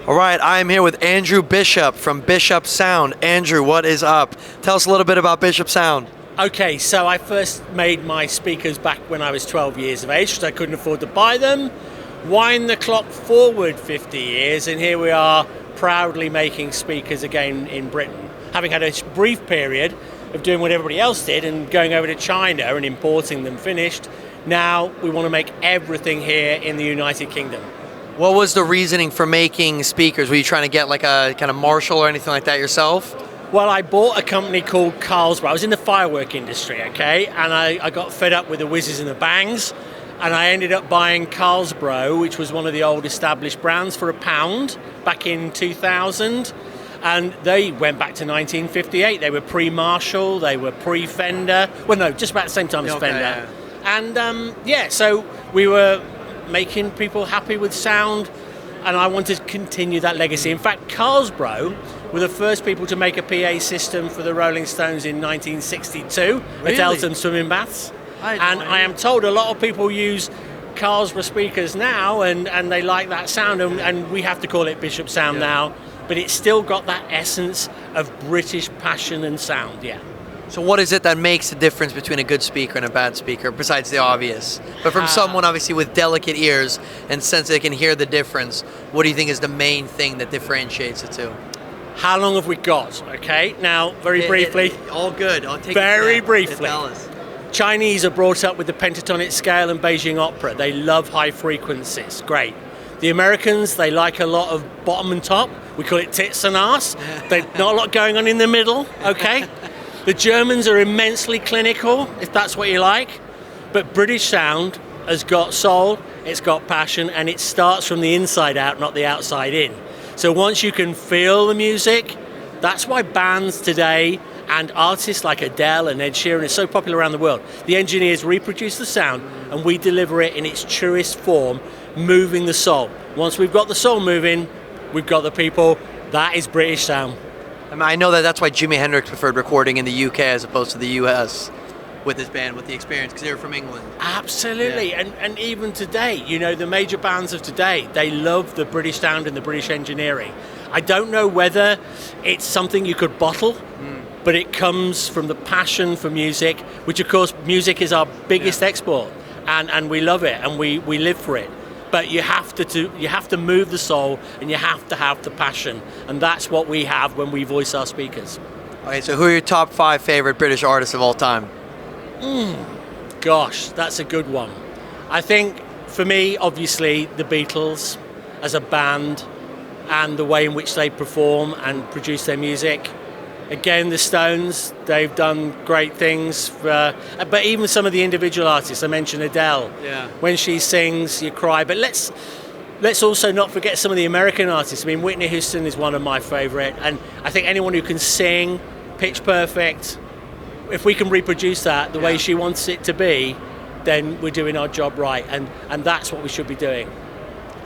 All right, I am here with Andrew Bishop from BishopSound. Andrew, what is up? Tell us a little bit about BishopSound. Okay, so I first made my speakers back when I was 12 years of age because I couldn't afford to buy them. Wind the clock forward 50 years, and here we are proudly making speakers again in Britain. Having had a brief period of doing what everybody else did and going over to China and importing them finished, now we want to make everything here in the United Kingdom. What was the reasoning for making speakers? Were you trying to get like a kind of Marshall or anything like that yourself? Well, I bought a company called Carlsberg. I was in the firework industry, okay? And I got fed up with the whizzes and the bangs, and I ended up buying Carlsberg, which was one of the old established brands, for £1 back in 2000. And they went back to 1958. They were pre-Marshall, they were pre-Fender. Well, no, just about the same time as Fender. Yeah. And so we were making people happy with sound, and I wanted to continue that legacy. In fact, Carlsberg were the first people to make a PA system for the Rolling Stones in 1962 at Eltham swimming baths. I am told a lot of people use Carlsberg speakers now, and they like that sound, and we have to call it BishopSound now, but it's still got that essence of British passion and sound, So what is it that makes the difference between a good speaker and a bad speaker, besides the obvious? But from someone obviously with delicate ears and sense they can hear the difference, what do you think is the main thing that differentiates the two? How long have we got? Okay, now very briefly. All good. I'll take very briefly. Tell us. Chinese are brought up with the pentatonic scale and Beijing opera. They love high frequencies. Great. The Americans, they like a lot of bottom and top. We call it tits and arse. There's not a lot going on in the middle, okay? The Germans are immensely clinical, if that's what you like. But British sound has got soul, it's got passion, and it starts from the inside out, not the outside in. So once you can feel the music, that's why bands today and artists like Adele and Ed Sheeran are so popular around the world. The engineers reproduce the sound, and we deliver it in its truest form, moving the soul. Once we've got the soul moving, we've got the people. That is British sound. I know that's why Jimi Hendrix preferred recording in the UK as opposed to the US with his band, with the experience, because they were from England. Absolutely, and even today, the major bands of today, they love the British sound and the British engineering. I don't know whether it's something you could bottle, but it comes from the passion for music, which of course music is our biggest export, and we love it and we live for it. But you have to move the soul, and you have to have the passion, and that's what we have when we voice our speakers. Okay, so who are your top 5 favorite British artists of all time? Gosh, that's a good one. I think for me, obviously, the Beatles as a band and the way in which they perform and produce their music. Again, the Stones, they've done great things. But even some of the individual artists, I mentioned Adele. Yeah. When she sings, you cry. But let's also not forget some of the American artists. I mean, Whitney Houston is one of my favorite. And I think anyone who can sing pitch perfect, if we can reproduce that the way she wants it to be, then we're doing our job right. And that's what we should be doing.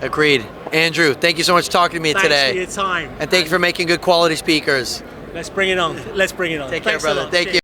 Agreed. Andrew, thank you so much for talking to me today. Thanks for your time. And thank you for making good quality speakers. Let's bring it on. Take care, brother. Thank you.